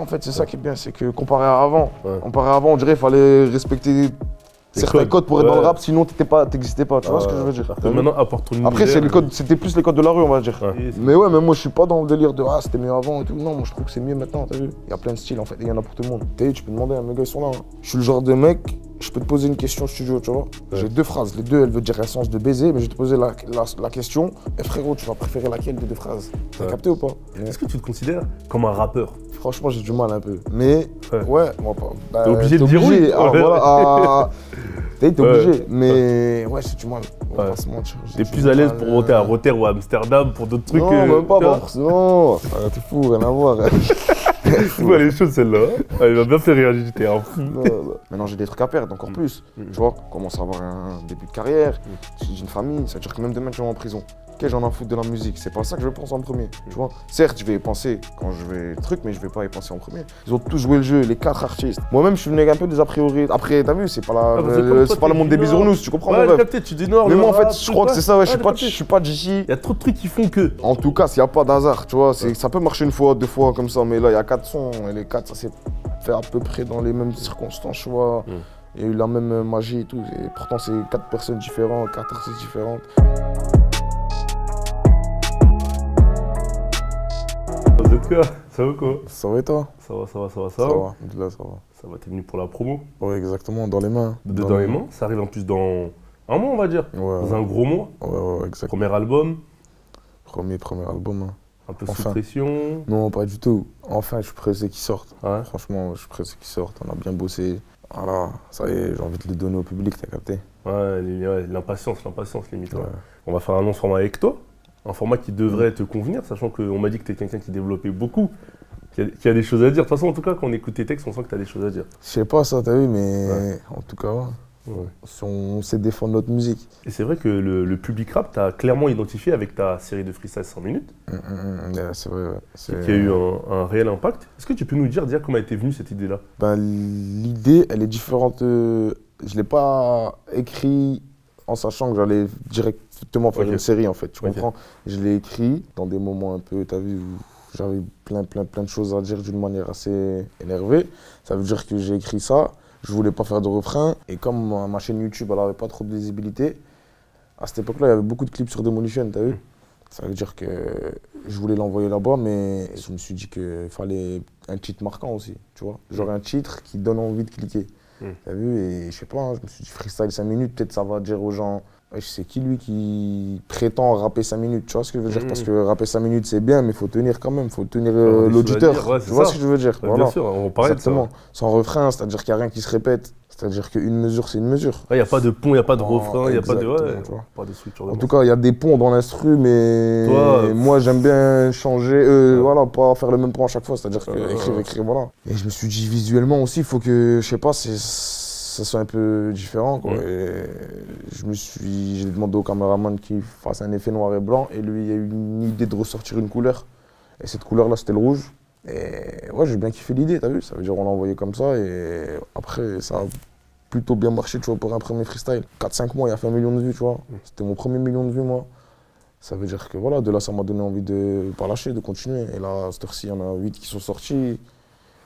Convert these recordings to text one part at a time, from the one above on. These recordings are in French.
fait, c'est ça qui est bien, c'est que comparé à avant, on dirait qu'il fallait respecter certains codes pour être dans le rap, sinon t'existais pas, tu vois ce que je veux dire. Maintenant, apporte ton Après, c'était plus les codes de la rue, on va dire. Ouais. Mais ouais, mais moi je suis pas dans le délire de c'était mieux avant et tout. Non, moi je trouve que c'est mieux maintenant, t'as vu. Il y a plein de styles en fait, et il y en a pour tout le monde. Tu peux demander, mes gars ils sont là. Hein. Je suis le genre de mec, je peux te poser une question au studio, tu vois. J'ai 2 phrases, les 2 elles veulent dire le sens de baiser, mais je vais te poser la question. Et frérot, tu vas préférer laquelle des 2 phrases? T'as capté ou pas? Est-ce que tu te considères comme un rappeur? Franchement, j'ai du mal un peu. Mais ouais, moi pas. T'es obligé de dire oui. Alors voilà, t'es obligé. Mais ouais, c'est du mal. On va pas se mentir. T'es plus à l'aise pour monter à Rotterdam ou à Amsterdam pour d'autres trucs. Non, même pas forcément. T'es fou, rien à voir. C'est quoi les choses celle-là? Il va bien faire réagir, j'étais un fou. Maintenant j'ai des trucs à perdre, encore plus. Tu vois, commence à avoir un début de carrière, j'ai une famille, ça veut dire que même demain je vais en prison. Ok, j'en ai foutre de la musique, c'est pas ça que je pense en premier. Tu vois, certes, je vais y penser quand je vais truc, mais je vais pas y penser en premier. Ils ont tous joué le jeu, les 4 artistes. Moi-même, je suis venu avec un peu des a priori. Après, t'as vu, c'est pas le monde des bisounours, tu comprends mon rêve. Tu dis Nord. Mais moi, en fait, je crois que c'est ça, ouais, je suis pas d'ici. Il y a trop de trucs qui font que. En tout cas, s'il y a pas d'hasard, tu vois, ça peut marcher une fois, 2 fois comme ça, mais là, il y a 4 sons, et les 4, ça s'est fait à peu près dans les mêmes circonstances, tu vois. Il y a eu la même magie et tout, et pourtant, c'est 4 personnes différentes, 4 artistes différentes. Ça va quoi? Ça va et toi? Ça va. Là, ça va. Ça va, t'es venu pour la promo? Ouais, exactement, dans les mains. Dans les mains? Ça arrive en plus dans un mois, on va dire. Dans un gros mois. Ouais, exactement. Premier album? Premier album. Hein. Un peu sous pression? Non, pas du tout. Enfin, je suis pressé qu'il sorte. Ouais. Franchement, je suis pressé qu'il sorte. On a bien bossé. Voilà, ça y est, j'ai envie de le donner au public, t'as capté? Ouais, l'impatience limite. Ouais. On va faire un long format avec toi. Un format qui devrait te convenir, sachant qu'on m'a dit que tu es quelqu'un qui développait beaucoup, qui a des choses à dire. De toute façon, en tout cas, quand on écoute tes textes, on sent que tu as des choses à dire. Je sais pas ça, t'as vu, mais en tout cas, on sait défendre notre musique. Et c'est vrai que le public rap t'a clairement identifié avec ta série de freestyle 100 minutes. C'est vrai, ouais. Qui a eu un réel impact. Est-ce que tu peux nous dire comment a été venue cette idée-là? L'idée, elle est différente. Je ne l'ai pas écrit en sachant que j'allais directement faire une série, en fait, tu comprends? Je l'ai écrit dans des moments un peu, t'as vu, où j'avais plein de choses à dire d'une manière assez énervée. Ça veut dire que j'ai écrit ça, je voulais pas faire de refrain, et comme ma chaîne YouTube, elle avait pas trop de visibilité, à cette époque-là, il y avait beaucoup de clips sur Demolition, t'as vu? Ça veut dire que je voulais l'envoyer là-bas, mais je me suis dit qu'il fallait un titre marquant aussi, tu vois? Genre un titre qui donne envie de cliquer. T'as vu? Et je sais pas, je me suis dit freestyle 5 minutes, peut-être ça va dire aux gens, je sais qui lui qui prétend rapper 5 minutes, tu vois ce que je veux dire? Parce que rapper 5 minutes c'est bien, mais il faut tenir quand même, il faut tenir l'auditeur. Tu vois ce que je veux dire? Bien sûr, on parlait de ça. Sans refrain, c'est-à-dire qu'il n'y a rien qui se répète. C'est-à-dire qu'une mesure, c'est une mesure. Il n'y a pas de pont, il n'y a pas de refrain, il n'y a pas de structure. En tout cas, il y a des ponts dans l'instru, mais moi j'aime bien changer, voilà, pas faire le même pont à chaque fois, c'est-à-dire écrire, voilà. Et je me suis dit visuellement aussi, il faut que, je sais pas, ça soit un peu différent, quoi. Et j'ai demandé au caméraman qu'il fasse un effet noir et blanc, et lui, il a eu une idée de ressortir une couleur. Et cette couleur-là, c'était le rouge. Et ouais, j'ai bien kiffé l'idée, t'as vu? Ça veut dire on l'a envoyé comme ça, et après, ça a plutôt bien marché, tu vois, pour un premier freestyle. 4-5 mois, il a fait 1 million de vues, tu vois. C'était mon premier million de vues, moi. Ça veut dire que voilà, de là, ça m'a donné envie de pas lâcher, de continuer. Et là, à cette heure-ci, il y en a 8 qui sont sortis.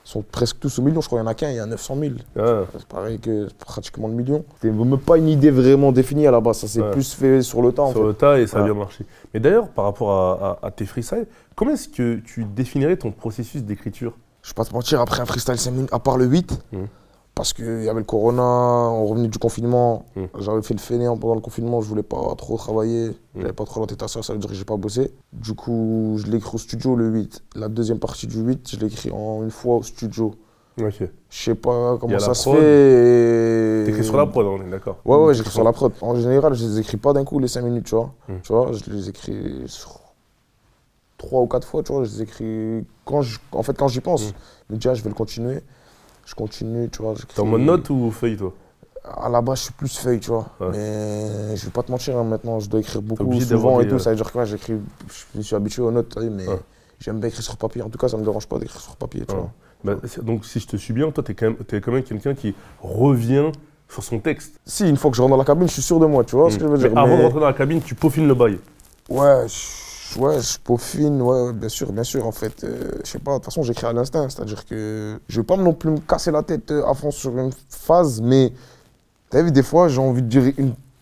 Ils sont presque tous au million, je crois qu'il y en a qu'un, il y a 900 000. C'est pareil que pratiquement le million. C'était même pas une idée vraiment définie à la base, ça s'est plus fait sur le tas. Sur le tas et ça a bien marché. Mais d'ailleurs, par rapport à tes freestyles, comment est-ce que tu définirais ton processus d'écriture? Je vais pas te mentir, après un freestyle 5 minutes, à part le 8, parce qu'il y avait le corona, on revenait du confinement, j'avais fait le fainéant pendant le confinement, je voulais pas trop travailler, j'avais pas trop la tête à ça veut dire que j'ai pas bossé. Du coup, je l'ai écrit au studio le 8. La deuxième partie du 8, je l'ai écrit en une fois au studio. Ok. Je sais pas comment ça se fait. T'écris sur la prod, on est d'accord? Ouais, j'écris sur la prod. En général, je les écris pas d'un coup les 5 minutes, tu vois. Tu vois, je les écris sur 3 ou 4 fois, tu vois, je les écris quand j'y pense. Je me dis, je vais le continuer. Je continue, tu vois. T'es en mode note ou feuille, toi? À la base, je suis plus feuille, tu vois. Mais je vais pas te mentir, hein, maintenant, je dois écrire beaucoup, souvent et tout. Ça veut dire que j'écris, je me suis habitué aux notes, mais j'aime bien écrire sur papier. En tout cas, ça me dérange pas d'écrire sur papier, tu vois. Bah, donc, si je te suis bien, toi, t'es quand même quelqu'un qui revient sur son texte. Si, une fois que je rentre dans la cabine, je suis sûr de moi, tu vois ce que je veux dire. Mais avant de rentrer dans la cabine, tu peaufines le bail. Ouais, je Ouais, je peaufine, ouais, bien sûr, en fait. Je sais pas, de toute façon, j'écris à l'instinct, c'est-à-dire que je vais pas non plus me casser la tête à fond sur une phase, mais t'as vu, des fois, j'ai envie de dire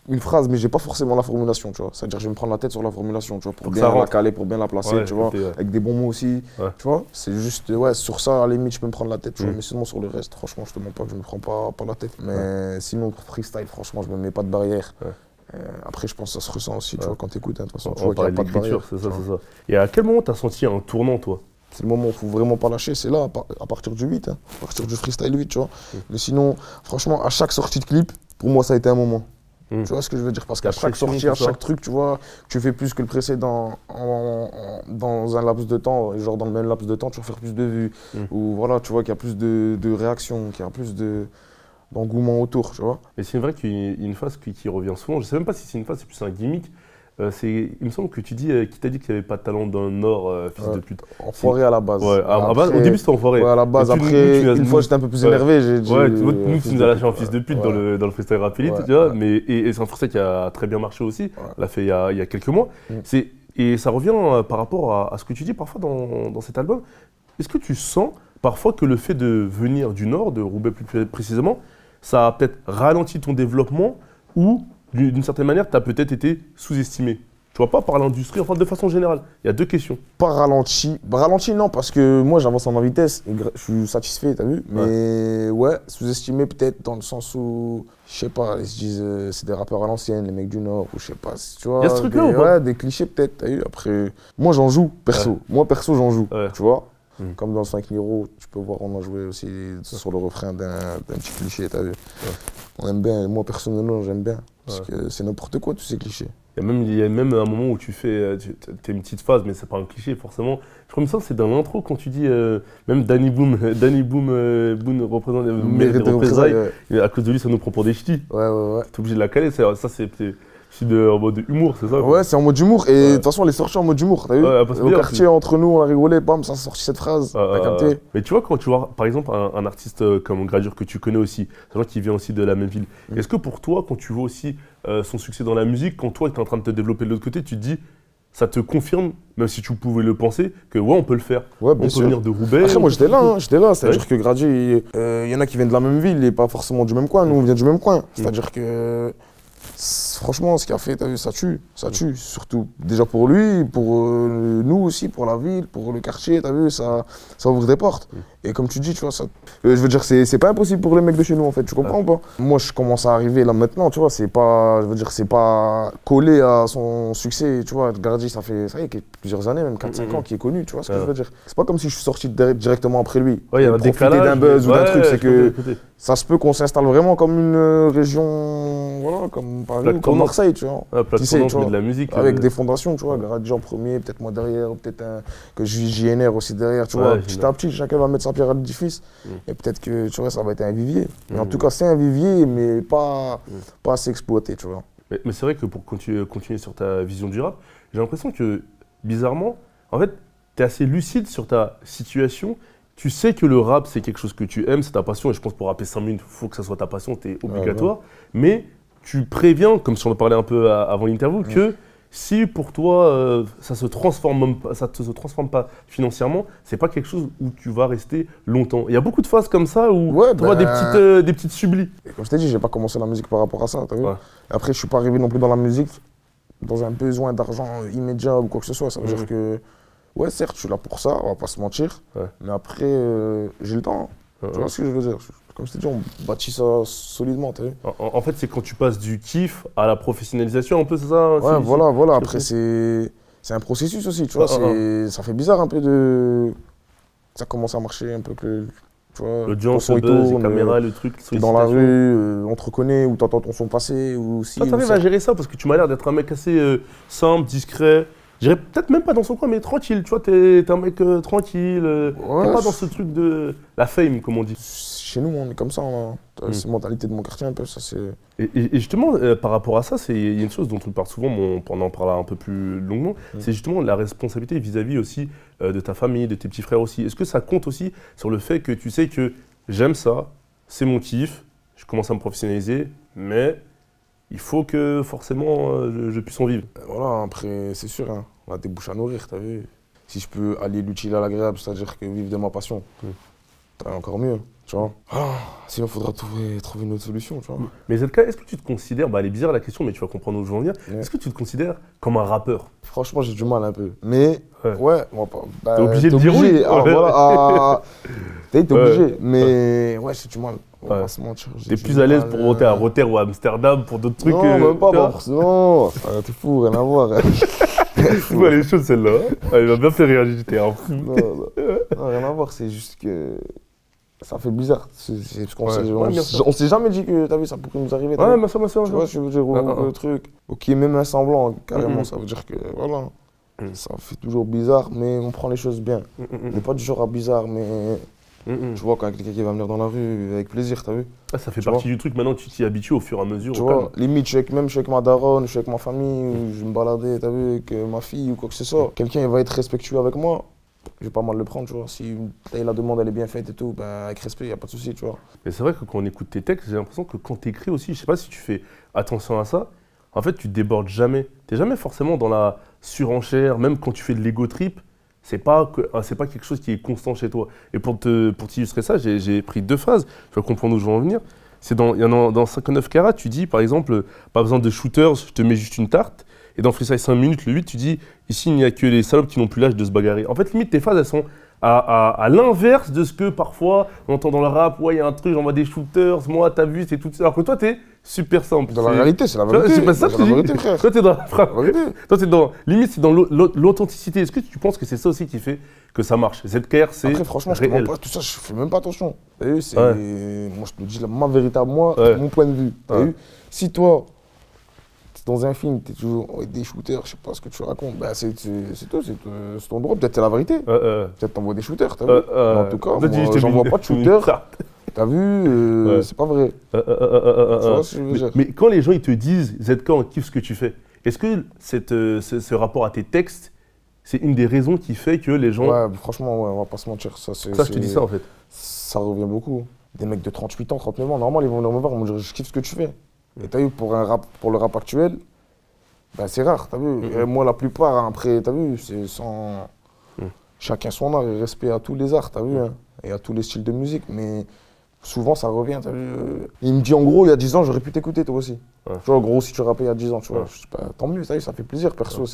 une phrase, mais j'ai pas forcément la formulation, tu vois. C'est-à-dire que je vais me prendre la tête sur la formulation, tu vois, pour bien la caler, pour bien la placer, ouais, tu vois, avec des bons mots aussi, tu vois. C'est juste, ouais, sur ça, à la limite, je peux me prendre la tête, tu vois, mais sinon, sur le reste, franchement, je te mens pas que je me prends pas la tête. Mais sinon, pour freestyle, franchement, je me mets pas de barrière. Après, je pense que ça se ressent aussi, tu vois, quand t'écoutes, de toute façon, tu vois qu'il n'y a pas de barrière. C'est ça. Et à quel moment t'as senti un tournant, toi? C'est le moment où il faut vraiment pas lâcher, c'est là, à partir du 8, à partir du freestyle 8, tu vois. Mais sinon, franchement, à chaque sortie de clip, pour moi, ça a été un moment. Tu vois ce que je veux dire? Parce qu'à chaque sortie, à chaque truc, tu vois, tu fais plus que le précédent dans un laps de temps, genre dans le même laps de temps, tu vas faire plus de vues. Ou voilà, tu vois qu'il y a plus de réactions, qu'il y a plus d'engouement autour, tu vois. Mais c'est vrai qu'il y a une phase qui revient souvent. Je sais même pas si c'est une phase, c'est plus un gimmick. Il me semble que tu dis, qui t'a dit qu'il n'y avait pas de talent dans le Nord, fils de pute. Enfoiré à la base. Ouais, après, au début c'était enfoiré. Ouais, à la base, après, une fois j'étais un peu plus énervé, j'ai dit. Ouais, nous tu nous as lâché un fils de pute dans le freestyle rap elite, tu vois. Mais, et c'est un freestyle qui a très bien marché aussi. On l'a fait il y a quelques mois. Et ça revient par rapport à ce que tu dis parfois dans cet album. Est-ce que tu sens parfois que le fait de venir du Nord, de Roubaix plus précisément, ça a peut-être ralenti ton développement ou d'une certaine manière, tu as peut-être été sous-estimé? Tu vois, pas par l'industrie, enfin de façon générale. Il y a deux questions. Pas ralenti. Ralenti, non, parce que moi j'avance en vitesse et je suis satisfait, t'as vu. Mais ouais, sous-estimé peut-être dans le sens où, je sais pas, ils se disent c'est des rappeurs à l'ancienne, les mecs du Nord, ou je sais pas. Tu vois, il y a ce truc-là ou pas? Ouais, des clichés peut-être, t'as vu. Après, moi j'en joue, perso. Moi perso, j'en joue, tu vois. Comme dans le 5 Niro, tu peux voir, on a joué aussi sur le refrain d'un petit cliché, t'as vu. On aime bien, moi personnellement, j'aime bien. Parce que c'est n'importe quoi, tous ces clichés. Il y a même un moment où tu fais une petite phase, mais c'est pas un cliché forcément. Je crois que ça, c'est dans l'intro quand tu dis, même Danny Boone représente mérite des représailles. À cause de lui, ça nous prend pour des ch'tis. Ouais. T'es obligé de la caler, ça c'est en mode humour, c'est ça? Ouais, c'est en mode humour. Et de toute façon, elle est sortie en mode humour, t'as vu? Au quartier, entre nous, on a rigolé, bam, ça a sorti cette phrase, t'as capté? Mais tu vois, quand tu vois, par exemple, un artiste comme Gradure que tu connais aussi, c'est un qui vient aussi de la même ville, est-ce que pour toi, quand tu vois aussi son succès dans la musique, quand toi, tu es en train de te développer de l'autre côté, tu te dis, ça te confirme, même si tu pouvais le penser, que ouais, on peut le faire. Ouais, on peut venir de Roubaix. Après, moi, j'étais là. C'est-à-dire que Gradure, il y en a qui viennent de la même ville et pas forcément du même coin. Nous, on vient du même coin. C'est-à-dire que... Franchement, ce qu'il a fait, t'as vu, ça tue, surtout déjà pour lui, pour nous aussi, pour la ville, pour le quartier, t'as vu, ça ouvre des portes. Et comme tu dis, tu vois, ça, je veux dire, c'est pas impossible pour les mecs de chez nous, en fait, tu comprends ou pas? Moi, je commence à arriver là maintenant, tu vois, c'est pas collé à son succès, tu vois. Gardi, ça y est, plusieurs années, même 4-5 ans qu'il est connu, tu vois ce que je veux dire? C'est pas comme si je suis sorti directement après lui. Ouais, il y a un décalage d'un buzz ou d'un truc, c'est que ça se peut qu'on s'installe vraiment comme une région, voilà, comme Paris ou comme Marseille, tu vois. Tu sais, de la musique. Avec des fondations, tu vois, Gradji en premier, peut-être moi derrière, peut-être que JNR aussi derrière, tu vois. Petit à petit, chacun va mettre sa pierre à l'édifice. Et peut-être que, tu vois, ça va être un vivier. Mais en tout cas, c'est un vivier, mais pas assez exploité, tu vois. Mais c'est vrai que pour continuer sur ta vision du rap, j'ai l'impression que, bizarrement, en fait, tu es assez lucide sur ta situation. Tu sais que le rap, c'est quelque chose que tu aimes, c'est ta passion. Et je pense pour rapper 5 minutes, il faut que ça soit ta passion, c'est obligatoire. Mais tu préviens, comme si on en parlait un peu avant l'interview, que si pour toi, ça ne se transforme pas financièrement, c'est pas quelque chose où tu vas rester longtemps. Il y a beaucoup de phases comme ça où tu vois des petites sublis. Et comme je t'ai dit, j'ai pas commencé la musique par rapport à ça, t'as vu. Après, je suis pas arrivé non plus dans la musique dans un besoin d'argent immédiat ou quoi que ce soit. Ça veut dire que, ouais, certes, je suis là pour ça, on va pas se mentir. Mais après, j'ai le temps. Tu vois ce que je veux dire? Comme je t'ai dit, on bâtit ça solidement, t'as vu. En fait, c'est quand tu passes du kiff à la professionnalisation, un peu, c'est ça? Ouais, voilà. Après, c'est un processus aussi, tu vois. Ça fait bizarre un peu de... Ça commence à marcher un peu que... Tu vois, l'audience, le buzz, les caméras, le truc, dans la rue, on te reconnaît, ou t'entends ton son passer, ou si... Toi, t'arrives à gérer ça, parce que tu m'as l'air d'être un mec assez simple, discret. Je dirais peut-être même pas dans son coin, mais tranquille, tu vois, t'es un mec tranquille. T'es pas dans ce truc de la fame, comme on dit. Chez nous, on est comme ça, c'est la mentalité de mon quartier un peu, ça c'est... Et justement, par rapport à ça, il y a une chose dont on parle souvent, on en parlera un peu plus longuement, c'est justement la responsabilité vis-à-vis aussi de ta famille, de tes petits frères aussi. Est-ce que ça compte aussi sur le fait que tu sais que j'aime ça, c'est mon kiff, je commence à me professionnaliser, mais il faut que forcément je puisse en vivre? Voilà, après, c'est sûr, hein. on a des bouches à nourrir, t'as vu. Si je peux allier l'utile à l'agréable, c'est-à-dire que vivre de ma passion, encore mieux, tu vois. Sinon, il faudra trouver une autre solution, tu vois. Mais ZK, est-ce que tu te considères, elle est bizarre la question, mais tu vas comprendre où je veux en venir, est-ce que tu te considères comme un rappeur? Franchement, j'ai du mal un peu. Mais, ouais, on va pas. T'es obligé de dire oui. T'es obligé, mais ouais, j'ai du mal. T'es plus à l'aise pour monter à Rotterdam ou à Amsterdam pour d'autres trucs. Non, même pas forcément. T'es fou, rien à voir. Tu vois, elle est chaude celle-là. Elle m'a bien fait réagir, j'étais un fou. Non, rien à voir, c'est juste que ça fait bizarre. Parce qu'on on s'est jamais dit que ça pourrait nous arriver. Ouais, mais ça. Tu vois, je veux dire, le truc. Ok, même un semblant, carrément, ça veut dire que voilà. Ça fait toujours bizarre, mais on prend les choses bien. On n'est pas du genre à bizarre, mais. Tu vois, quand il y a quelqu'un qui va venir dans la rue, avec plaisir, t'as vu? Ça fait partie du truc, maintenant tu t'y habitues au fur et à mesure. Tu vois, limite, je suis avec ma daronne, je suis avec ma famille, ou je me baladais, t'as vu, avec ma fille ou quoi que ce soit. Quelqu'un va être respectueux avec moi, je vais pas mal le prendre, tu vois. Si la demande elle est bien faite et tout, avec respect, y a pas de souci, tu vois. Mais c'est vrai que quand on écoute tes textes, j'ai l'impression que quand t'écris aussi, je sais pas si tu fais attention à ça, en fait tu débordes jamais. T'es jamais forcément dans la surenchère, même quand tu fais de l'ego trip. C'est pas quelque chose qui est constant chez toi. Et pour t'illustrer ça, j'ai pris 2 phrases, tu vas comprendre où je veux en venir. Dans 59 carats, tu dis par exemple, pas besoin de shooters, je te mets juste une tarte. Et dans Freestyle 5 minutes, le 8, tu dis, ici il n'y a que les salopes qui n'ont plus l'âge de se bagarrer. En fait, limite, tes phrases, elles sont à l'inverse de ce que parfois on entend dans le rap, ouais, il y a un truc, j'envoie des shooters, moi, t'as vu, c'est tout ça. Alors que toi, t'es super simple. Dans la réalité, c'est la vérité. C'est pas ça que tu dis. Toi, t'es dans la vérité. Toi, t'es dans. Limite, c'est dans l'authenticité. Est-ce que tu penses que c'est ça aussi qui fait que ça marche? ZKR, c'est. Après, franchement, je te pas tout ça, je fais même pas attention. T'as vu, moi, je te dis ma vérité à moi, mon point de vue. T'as vu? Si toi, dans un film, t'es toujours avec des shooters, je sais pas ce que tu racontes, c'est tout, c'est ton droit, peut-être c'est la vérité. Peut-être t'envoies des shooters, t'as vu. En tout cas, moi, j'envoie pas de shooters. T'as vu, c'est pas vrai. Mais quand les gens ils te disent ZK, on kiffe ce que tu fais, est-ce que ce rapport à tes textes, c'est une des raisons qui fait que les gens. Ouais, franchement, on va pas se mentir. Ça, je te dis ça en fait. Ça revient beaucoup. Des mecs de 38 ans, 39 ans, normalement, ils vont venir me voir, ils vont me dire je kiffe ce que tu fais. Et t'as vu, pour le rap actuel, c'est rare, t'as vu. Et moi, la plupart, après, t'as vu, c'est sans. Chacun son art et respect à tous les arts, t'as vu, et à tous les styles de musique. Mais souvent, ça revient, t'as vu. Il me dit, en gros, il y a 10 ans, j'aurais pu t'écouter, toi aussi. Tu vois, en gros, si tu rappais il y a 10 ans, tu vois. Je sais pas, tant mieux, t'as vu, ça fait plaisir, perso.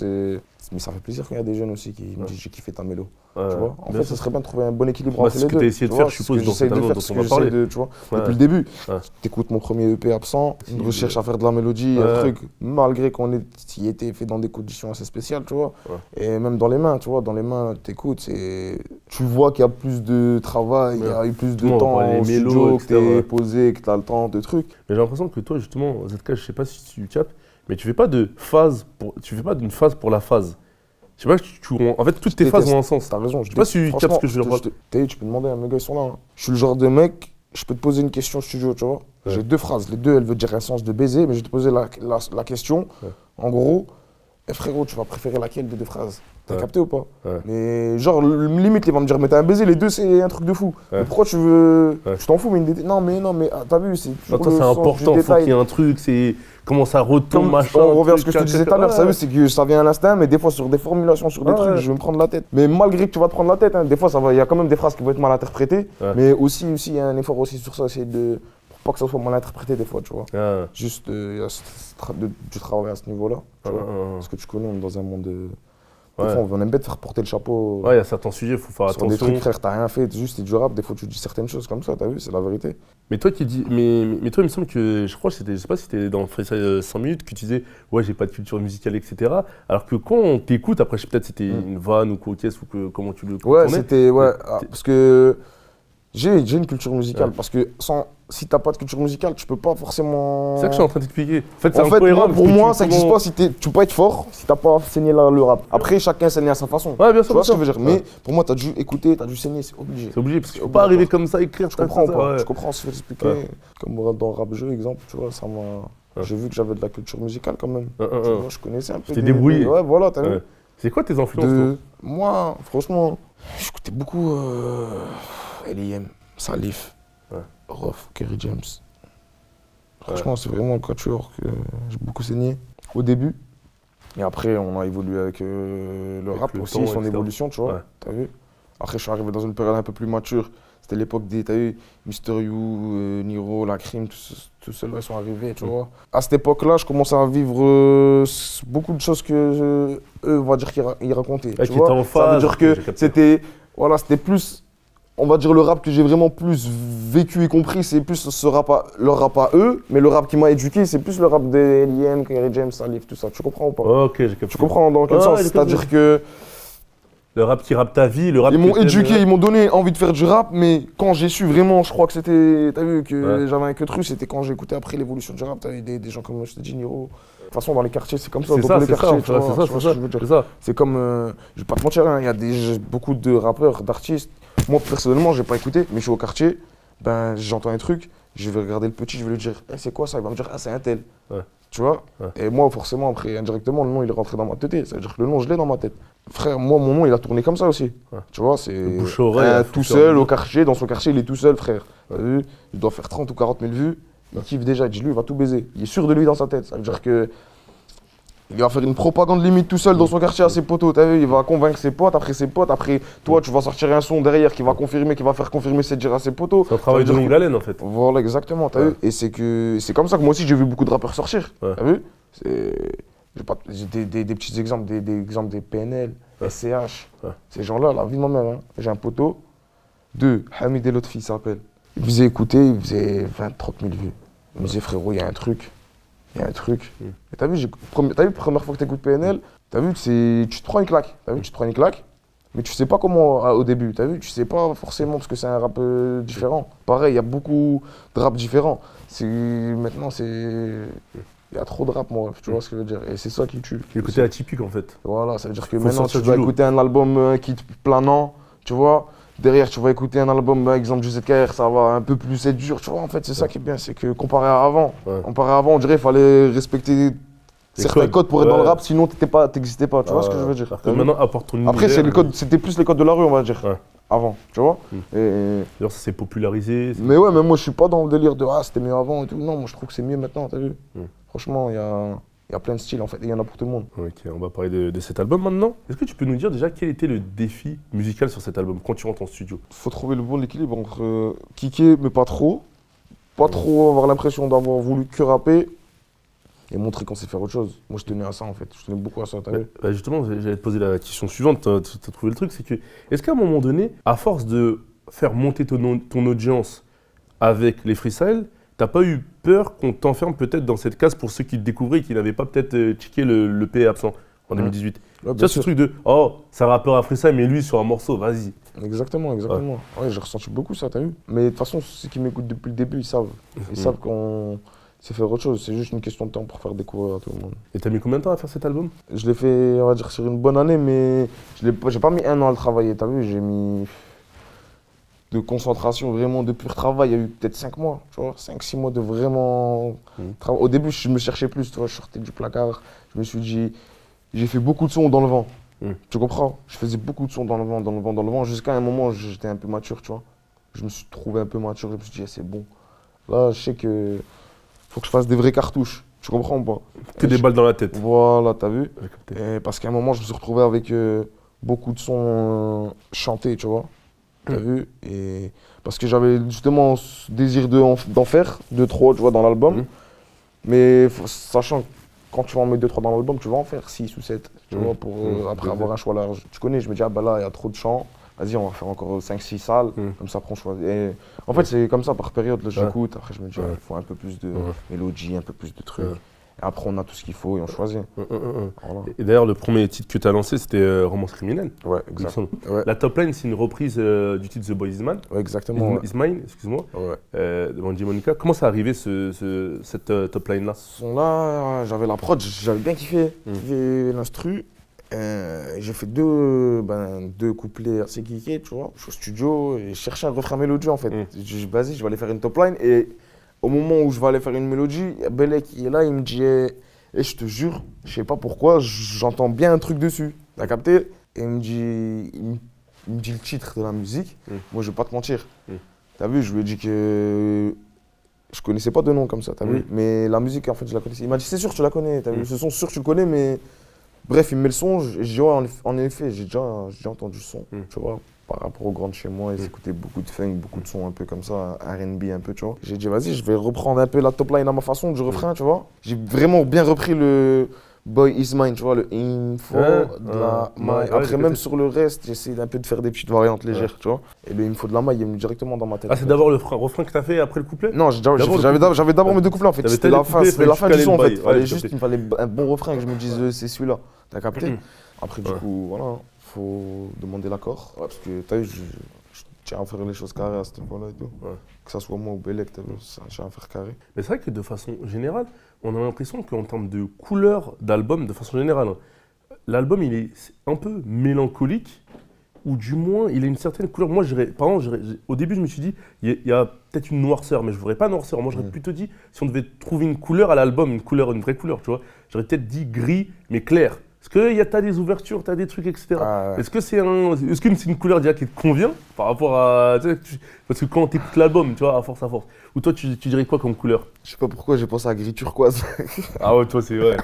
Mais ça fait plaisir quand il y a des jeunes aussi qui me disent, j'ai kiffé ta mélo. Tu vois, en fait, ça serait bien de trouver un bon équilibre entre les deux. C'est ce que tu as essayé de faire, je suppose, dans cet album dont on va parler. Tu vois, depuis le début. T'écoutes mon premier EP absent, une recherche à faire de la mélodie, un truc, malgré qu'on ait été fait dans des conditions assez spéciales, tu vois. Et même dans les mains, tu vois, dans les mains, t'écoutes, tu vois qu'il y a plus de travail, il y a eu plus de temps au studio, que t'es posé, que t'as le temps de trucs. Mais j'ai l'impression que toi, justement, ZK, je sais pas si tu captes, mais tu fais pas d'une phase pour la phase. Je sais pas, en fait, toutes tes phases ont un sens. T'as raison. Je sais pas si tu captes ce que je veux dire. Tu peux demander à mes gars, ils sont là. Je suis le genre de mec, je peux te poser une question au studio, tu vois. J'ai 2 phrases. Les 2, elles veulent dire un sens de baiser, mais je vais te poser la question. En gros, frérot, tu vas préférer laquelle des 2 phrases? T'as capté ou pas? Mais genre, limite, ils vont me dire, mais t'as un baiser, les 2, c'est un truc de fou. Mais pourquoi tu veux. Tu t'en fous, mais non, mais t'as vu, c'est. Ça, c'est important, faut qu'il y ait un truc, c'est. Comment ça retombe, machin. On revient à ce que je te disais tout à l'heure, c'est que ça vient à l'instinct, mais des fois sur des formulations, sur des trucs, je vais me prendre la tête. Mais malgré que tu vas te prendre la tête, des fois, il y a quand même des phrases qui vont être mal interprétées. Mais aussi, il y a un effort aussi sur ça, c'est pour pas que ça soit mal interprété des fois, tu vois. Juste, il y a du travail à ce niveau-là, tu vois. Parce que tu connais, on est dans un monde de. Des fois, on aime bien te faire porter le chapeau. Ouais, il y a certains sujets, il faut faire attention. Sur des trucs, frère, t'as rien fait, juste du rap, des fois tu dis certaines choses comme ça, t'as vu, c'est la vérité. Mais toi qui dis, mais toi, il me semble que, je crois, je sais pas si c'était dans Freestyle 5 minutes que tu disais, ouais, j'ai pas de culture musicale, etc. Alors que quand on t'écoute, après, peut-être c'était une vanne ou quoi, ou comment tu le contournais. Ouais, c'était, parce que j'ai une culture musicale, parce que si t'as pas de culture musicale, tu peux pas forcément. C'est ça que je suis en train d'expliquer. En fait, pour moi, ça n'existe pas. Tu peux pas être fort si t'as pas saigné le rap. Après, chacun saigne à sa façon. Ouais, bien sûr. Tu vois ce que je veux dire. Mais pour moi, t'as dû écouter, t'as dû saigner, c'est obligé. C'est obligé, parce que tu peux pas arriver comme ça, écrire. Je comprends pas. Je comprends ce que tu expliquer. Comme dans Rap Jeu, exemple, tu vois, ça m'a. J'ai vu que j'avais de la culture musicale quand même. Tu vois, je connaissais un peu. T'es débrouillé. Ouais, voilà, t'as vu. C'est quoi tes influences, moi, franchement, j'écoutais beaucoup L.I.M, Salif, Rof, Kerry James. Franchement, c'est vraiment le quatuor que j'ai beaucoup saigné au début. Et après, on a évolué avec le rap le aussi, temps, son etc. évolution, tu vois. Ouais. T'as vu? Après, je suis arrivé dans une période un peu plus mature. C'était l'époque des, t'as vu, Mister You, Niro, La Crime, tout ceux-là, ils sont arrivés, tu vois. À cette époque-là, je commençais à vivre beaucoup de choses que eux, on va dire qu'ils racontaient. Ah, tu qui vois. étaient en Ça veut phase, dire que j'ai capté. c'était, voilà, c'était plus, on va dire le rap que j'ai vraiment plus vécu et compris, c'est plus leur rap à eux, mais le rap qui m'a éduqué, c'est plus le rap des L.I.M, Kerry James, Salif, tout ça. Tu comprends ou pas? Ok, j'ai capté. Tu comprends dans quel sens? j'ai C'est-à-dire compris. que Le rap qui rappe ta vie, le rap ils m'ont que t'aimes, éduqué, ils m'ont donné envie de faire du rap, mais quand j'ai su vraiment, je crois que c'était, t'as vu que Ouais. j'avais un queue c'était quand j'ai écouté après l'évolution du rap, t'avais des gens comme je t'ai dit, Niro. De toute façon, dans les quartiers, c'est comme ça, C'est dans ça, tous les c'est ça, quartiers, en tu fait, vois, c'est ça, tu vois ce que je veux dire. c'est ça. C'est comme, je vais pas te mentir, hein, il y a beaucoup de rappeurs, d'artistes. Moi, personnellement, j'ai pas écouté, mais je suis au quartier, ben j'entends un truc, je vais regarder le petit, je vais lui dire, Eh, c'est quoi ça? Il va me dire, ah, c'est un tel. Ouais. Tu vois? Ouais. Et moi, forcément, après, indirectement, le nom, il est rentré dans ma tête. C'est-à-dire que le nom, je l'ai dans ma tête. Frère, moi, mon nom, il a tourné comme ça aussi. Ouais. Tu vois, c'est bouche à oreille, tout seul au quartier, dans son quartier, il est tout seul, frère. T'as vu? Il doit faire 30 ou 40 000 vues. Il kiffe déjà, il dit, lui, il va tout baiser. Il est sûr de lui dans sa tête. Ça veut dire que il va faire une propagande limite tout seul dans son quartier à ses potos. T'as vu? Il va convaincre ses potes. Après, toi, tu vas sortir un son derrière qui va confirmer, qui va faire confirmer ses dires à ses potos. C'est un travail de longue haleine en fait. Voilà, exactement, t'as vu? Et c'est comme ça que moi aussi j'ai vu beaucoup de rappeurs sortir, Ouais. t'as vu? J'ai des petits exemples, des exemples des PNL, SCH, Ouais. ces gens-là, la vie de ma mère, hein. J'ai un poteau, Hamid et l'autre fille s'appelle. Il me faisait écouter, il faisait 20-30 000 vues. Il me disait frérot, il y a un truc. Et t'as vu, première fois que t'écoutes PNL, t'as vu que tu te prends une claque, mais tu sais pas comment au début, t'as vu, tu sais pas forcément parce que c'est un rap différent. Pareil, il y a beaucoup de rap différents. Maintenant, il y a trop de rap, moi, tu vois ce que je veux dire. Et c'est ça qui tue. Le côté atypique en fait. Voilà, ça veut dire que Faut maintenant, sortir tu du vas lot. écouter un album qui te planant, tu vois. Derrière, tu vas écouter un album, par exemple, du ZKR, ça va un peu plus être dur, tu vois. En fait, c'est ça qui est bien, c'est que comparé à avant, on dirait qu'il fallait respecter certains codes pour être dans le rap, sinon t'existais pas, tu vois ce que je veux dire. Alors que maintenant, apporte ton Après, univers. c'était plus les codes de la rue, on va dire, Ouais. avant, tu vois. D'ailleurs, ça s'est popularisé. Mais ouais, mais moi, je suis pas dans le délire de ah, c'était mieux avant et tout. Non, moi, je trouve que c'est mieux maintenant, t'as vu. Franchement, il y a plein de styles, en fait, et il y en a pour tout le monde. Ok, on va parler de cet album maintenant. Est-ce que tu peux nous dire déjà quel était le défi musical sur cet album quand tu rentres en studio? Faut trouver le bon équilibre entre kicker, mais pas trop. Pas trop avoir l'impression d'avoir voulu que rapper et montrer qu'on sait faire autre chose. Moi, je tenais à ça, en fait. Je tenais beaucoup à ça, t'as vu. Bah justement, j'allais te poser la question suivante. Tu as trouvé le truc, c'est que est-ce qu'à un moment donné, à force de faire monter ton audience avec les freestyles, t'as pas eu peur qu'on t'enferme peut-être dans cette case pour ceux qui te découvraient et qui n'avaient pas peut-être checké le P absent en 2018? Ouais, Tu vois ce truc de oh, c'est un rappeur à freestyle, mais lui sur un morceau, vas-y. Exactement. Ouais, j'ai ressenti beaucoup ça, t'as vu. Mais de toute façon, ceux qui m'écoutent depuis le début, ils savent. Ils savent qu'on sait faire autre chose. C'est juste une question de temps pour faire découvrir à tout le monde. Et t'as mis combien de temps à faire cet album? Je l'ai fait, on va dire, sur une bonne année, mais j'ai pas mis 1 an à le travailler, t'as vu. J'ai mis de concentration, vraiment de pur travail. Il y a eu peut-être 5 mois, tu vois, 5-6 mois de vraiment travail. Au début, je me cherchais plus, tu vois, je sortais du placard. Je me suis dit, j'ai fait beaucoup de sons dans le vent. Tu comprends? Je faisais beaucoup de sons dans le vent, jusqu'à un moment où j'étais un peu mature, tu vois. Je me suis trouvé un peu mature, je me suis dit, c'est bon. Là, je sais que faut que je fasse des vraies cartouches. Tu comprends ou pas? Que des balles dans la tête. Voilà, t'as vu? J'ai capté. Et parce qu'à un moment, je me suis retrouvé avec beaucoup de sons chantés, tu vois. T'as vu? Et parce que j'avais justement ce désir d'en faire 2-3, tu vois, dans l'album. Mais sachant que quand tu vas en mettre 2-3 dans l'album, tu vas en faire 6 ou 7, tu vois, pour après avoir un choix large. Tu connais, je me dis, ah bah là, il y a trop de chants. Vas-y, on va faire encore 5-6 salles, comme ça, après on choisit. Et en fait, c'est comme ça, par période, là, j'écoute. Après, je me dis, il faut un peu plus de mélodie, un peu plus de trucs. Et après, on a tout ce qu'il faut et on choisit. Voilà. Et d'ailleurs, le premier titre que tu as lancé, c'était Romance criminelle. Ouais, exactement. Ouais. La top line, c'est une reprise du titre The Boy Is Man. Ouais, exactement. Is Mine, excuse-moi. Ouais. De Mandy Monica. Comment ça arrivé, cette top line-là? Ce son-là, j'avais la prod, j'avais bien kiffé. Kiffé l'instru. J'ai fait deux couplets assez geekés, tu vois. Je suis au studio et je cherchais un refrain mélodieux en fait. Vas-y, je vais aller faire une top line. Et au moment où je vais aller faire une mélodie, il y a Belek qui est là, il me dit je te jure, je sais pas pourquoi, j'entends bien un truc dessus. T'as capté? Et il me dit le titre de la musique. Moi, je vais pas te mentir. T'as vu, je lui ai dit que je connaissais pas de nom comme ça, t'as vu? Mais la musique, en fait, je la connaissais. Il m'a dit c'est sûr, tu la connais. T'as vu? Ce son, sûr, tu le connais, mais Bref, il me met le son, je dis ouais, en effet, j'ai déjà entendu le son, tu vois. Par rapport aux grandes chez moi, ils écoutaient beaucoup de funk, beaucoup de sons un peu comme ça, R&B un peu, tu vois. J'ai dit vas-y, je vais reprendre un peu la top line à ma façon, du refrain, tu vois. J'ai vraiment bien repris le Boy Is Mine, tu vois, le info de la maille. Après, même sur le reste, j'essaie un peu de faire des petites variantes légères, tu vois. Et le info de la maille, il est venu directement dans ma tête. Ah, c'est d'abord le refrain que t'as fait après le couplet? Non, j'avais d'abord mes deux couplets en fait. C'était la fin du son en fait. Il me fallait un bon refrain que je me dise c'est celui-là. T'as capté? Après, du coup, voilà, faut demander l'accord. Ouais, parce que t'as vu, je tiens à faire les choses carrées à cette fois-là et tout. Ouais. Que ça soit moi ou Bellec, t'as vu, je tiens à faire carré. Mais c'est vrai que de façon générale, on a l'impression qu'en termes de couleur d'album, de façon générale, l'album il est un peu mélancolique, ou du moins il a une certaine couleur. Moi, par exemple, au début, je me suis dit, il y a peut-être une noirceur, mais je ne voudrais pas noirceur. Moi, j'aurais plutôt dit, si on devait trouver une couleur à l'album, une vraie couleur, tu vois, j'aurais peut-être dit gris, mais clair. Parce que t'as des ouvertures, t'as des trucs, etc. Ah ouais. Est-ce que c'est une couleur déjà qui te convient par rapport à... Parce que quand t'écoutes l'album, tu vois, à force. Ou toi, tu dirais quoi comme couleur? Je sais pas pourquoi j'ai pensé à gris turquoise. Ah ouais, toi, c'est vrai.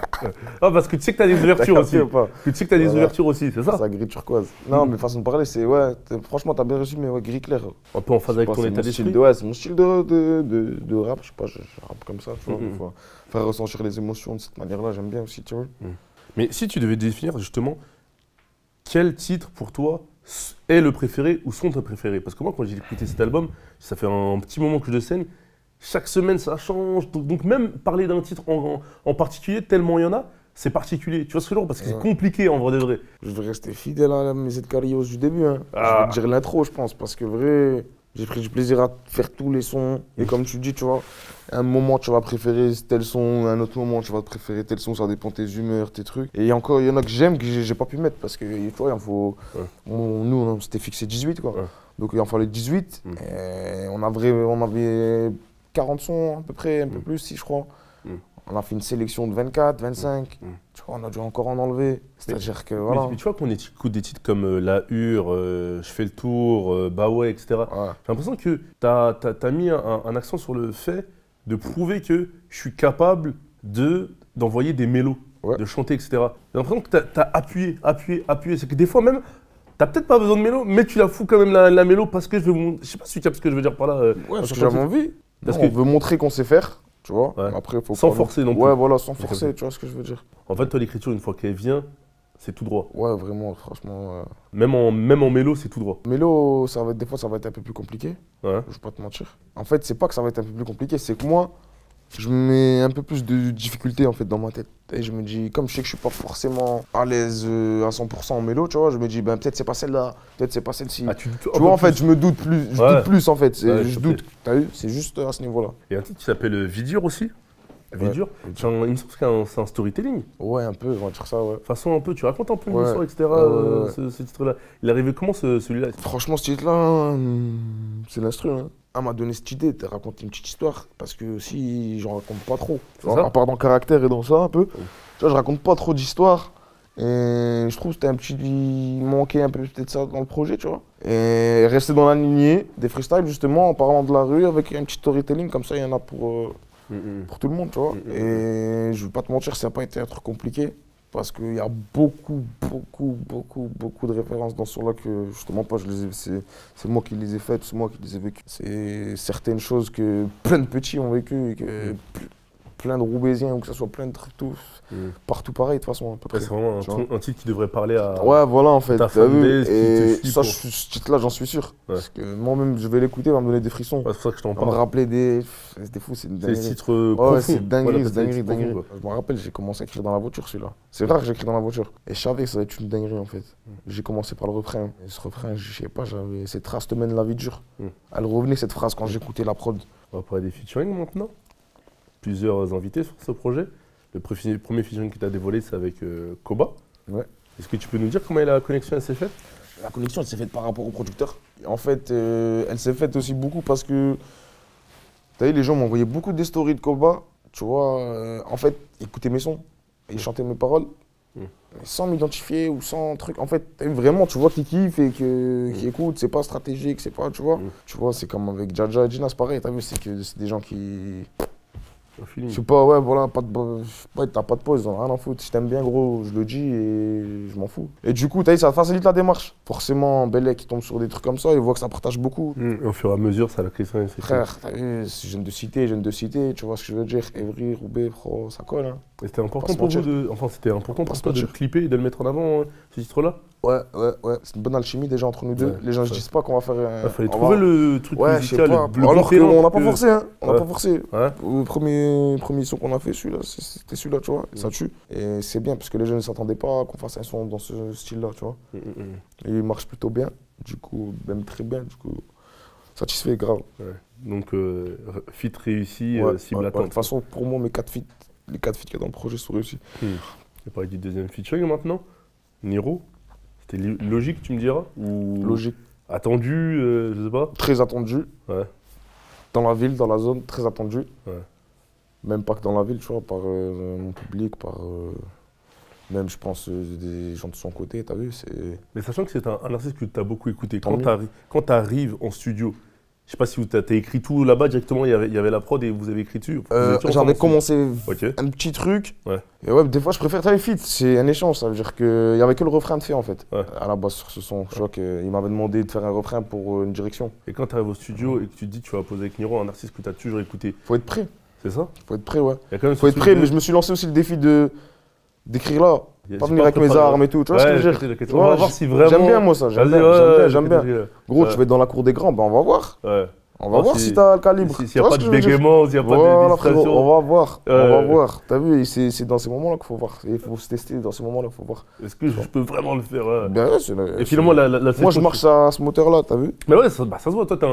Ah, parce que tu sais que t'as des ouvertures aussi. Tu sais que t'as des ouvertures aussi, c'est ça? C'est gris turquoise. Non, mais façon de parler, c'est... Ouais, franchement, t'as bien reçu, mais ouais, gris clair. Un peu en phase avec ton état d'esprit. Ouais, c'est mon style de rap. Je sais pas, je rappe comme ça, tu vois. Faut faire ressentir les émotions de cette manière-là, j'aime bien aussi, tu vois. Mais si tu devais définir justement quel titre pour toi est le préféré ou sont tes préférés? Parce que moi, quand j'ai écouté cet album, ça fait un petit moment que je le saigne, chaque semaine ça change. Donc même parler d'un titre en particulier, tellement il y en a, c'est particulier. Tu vois ce que je veux dire? Parce que c'est compliqué en vrai de vrai. Je vais rester fidèle à mes Carrios du début. Hein. Je vais te dire l'intro, je pense, parce que vrai, j'ai pris du plaisir à faire tous les sons. Et comme tu dis, tu vois, un moment tu vas préférer tel son, un autre moment tu vas préférer tel son, ça dépend de tes humeurs, tes trucs. Et encore, il y en a que j'aime que j'ai pas pu mettre parce que tu vois, il faut. Nous, on s'était fixé 18 quoi. Donc il en fallait 18. Et on avait 40 sons à peu près, un peu plus si je crois. On a fait une sélection de 24, 25. Tu vois, on a dû encore en enlever. C'est-à-dire que voilà. Mais tu vois qu'on écoute des titres comme La Hure, Je fais le tour, Bah ouais, etc. J'ai l'impression que tu as mis un accent sur le fait de prouver que je suis capable d'envoyer des mélos, de chanter, etc. J'ai l'impression que tu as appuyé. C'est que des fois même, t'as peut-être pas besoin de mélo, mais tu la fous quand même la mélo parce que je sais pas si tu captes ce que je veux dire par là. Ouais, parce que j'avais envie. Parce qu'on veut montrer qu'on sait faire. Tu vois, après, faut sans forcer non plus. Ouais, voilà, sans forcer, tu vois ce que je veux dire. En fait, toi, l'écriture, une fois qu'elle vient, c'est tout droit. Ouais, vraiment, franchement. Même en mélo, c'est tout droit. Mélo, des fois, ça va être un peu plus compliqué. Ouais. Je vais pas te mentir. En fait, c'est pas que ça va être un peu plus compliqué, c'est que moi, je mets un peu plus de difficulté en fait dans ma tête. Et je me dis, comme je sais que je suis pas forcément à l'aise à 100% en mélo, tu vois, je me dis, ben peut-être c'est pas celle-là, peut-être c'est pas celle-ci. Tu vois, en fait, je me doute plus. Je doute plus en fait. Je doute. T'as vu, c'est juste à ce niveau-là. Et un titre qui s'appelle Vidur aussi. Vidur. Il me semble que c'est un storytelling. Ouais, un peu, on va dire ça, ouais. De façon un peu, tu racontes un peu l'histoire, etc. Ce titre-là. Il est arrivé comment celui-là? Franchement, ce titre-là, c'est l'instru. Hein. Elle m'a donné cette idée de raconter une petite histoire parce que aussi j'en raconte pas trop. À part dans le caractère et dans ça un peu. Tu vois, je raconte pas trop d'histoires. Et je trouve que c'était il manquait un peu peut-être ça dans le projet, tu vois. Et rester dans la lignée des freestyles justement en parlant de la rue avec un petit storytelling comme ça, il y en a pour tout le monde, tu vois. Et je veux pas te mentir, ça n'a pas été un truc compliqué. Parce qu'il y a beaucoup de références dans ce son-là que justement pas, c'est moi qui les ai faites, c'est moi qui les ai vécues. C'est certaines choses que plein de petits ont vécues et que plein de Roubaisiens ou que ce soit plein de trucs partout pareil de toute façon. C'est vraiment un titre qui devrait parler à voilà en fait, ta fanbase. Et ça, ce titre-là, j'en suis sûr. Parce que moi-même, je vais l'écouter, il va me donner des frissons. C'est pour ça que je t'en parle. Me rappeler des fous, c'est une dinguerie. C'est des titres profonds. C'est dinguerie, c'est dinguerie. Je me rappelle, j'ai commencé à écrire dans la voiture celui-là. C'est rare que j'écris dans la voiture. Et je savais que ça allait être une dinguerie en fait. J'ai commencé par le refrain. Et ce refrain, je sais pas, j'avais cette trace te mène la vie dure. Elle revenait cette phrase quand j'écoutais la prod. On va parler des featuring maintenant. Plusieurs invités sur ce projet. Le premier featuring que tu as dévoilé, c'est avec Koba. Ouais. Est-ce que tu peux nous dire comment la connexion s'est faite? La connexion, elle s'est faite par rapport au producteur. En fait, elle s'est faite aussi beaucoup parce que, tu as vu, les gens m'envoyaient beaucoup des stories de Koba. Tu vois, en fait, écouter mes sons et chanter mes paroles, sans m'identifier ou sans truc. En fait, vraiment, tu vois qu'ils kiffent et qu'ils écoutent. C'est pas stratégique, c'est pas, tu vois. Tu vois, c'est comme avec Jaja et Gina, c'est pareil. Tu as vu, c'est des gens qui... Je sais pas, ouais, voilà, t'as pas de pause, rien à foutre. Si t'aimes bien, gros, je le dis et je m'en fous. Et du coup, t'as vu, ça facilite la démarche. Forcément, Bellec, qui tombe sur des trucs comme ça, il voit que ça partage beaucoup. Au fur et à mesure, ça la question. Frère, t'as vu, jeune de cité, tu vois ce que je veux dire. Evry, Roubaix, ça colle. Hein. Et c'était important pour vous c'était important pour toi de le clipper et de le mettre en avant, ce titre-là? Ouais. C'est une bonne alchimie déjà entre nous deux. Ouais, les gens ne disent pas qu'on va faire. Il fallait trouver le truc musical. Alors qu'on n'a pas forcé, hein. On n'a pas forcé. Le premier son qu'on a fait, c'était celui-là, tu vois. Ça tue. Et c'est bien parce que les jeunes ne s'attendaient pas qu'on fasse un son dans ce style-là, tu vois. Et il marche plutôt bien. Du coup, même très bien. Du coup, satisfait, grave. Ouais. Donc, feat réussi, cible attente. De toute façon, pour moi, les 4 feats qu'il y a dans le projet sont réussis. On va parler du deuxième featuring maintenant. Niro. C'était logique, tu me diras, ou logique. Attendu, je sais pas. Très attendu. Ouais. Dans la ville, dans la zone, très attendu. Ouais. Même pas que dans la ville, tu vois, par mon public, par même, je pense, des gens de son côté, t'as vu. Mais sachant que c'est un artiste que tu as beaucoup écouté, quand tu arrives en studio, je sais pas si tu as écrit tout là-bas directement, il y avait la prod et vous avez écrit dessus. J'avais commencé un petit truc. Ouais. Et ouais, des fois, je préfère faire les feats. C'est un échange, ça veut dire qu'il n'y avait que le refrain de fait en fait. Ouais. À la base sur ce son. Je vois qu'il m'avait demandé de faire un refrain pour une direction. Et quand tu arrives au studio et que tu te dis que tu vas poser avec Niro, un artiste que tu as toujours écouté. Faut être prêt. C'est ça? Faut être prêt, ouais. Faut être prêt, mais je me suis lancé aussi le défi d'écrire là. Pas venir avec mes armes et tout, tu vois ce que je veux dire? On va voir si vraiment. J'aime bien moi ça, j'aime bien. Gros, tu vas être dans la cour des grands, ben on va voir. On va voir si t'as le calibre. S'il n'y a pas de bégaiement, s'il n'y a pas de distraction. On va voir. T'as vu, c'est dans ces moments-là qu'il faut voir. Il faut se tester dans ces moments-là, il faut voir. Est-ce que je peux vraiment le faire? Bien ouais, et finalement, moi je marche à ce moteur-là, t'as vu? Mais ouais, ça se voit, toi t'es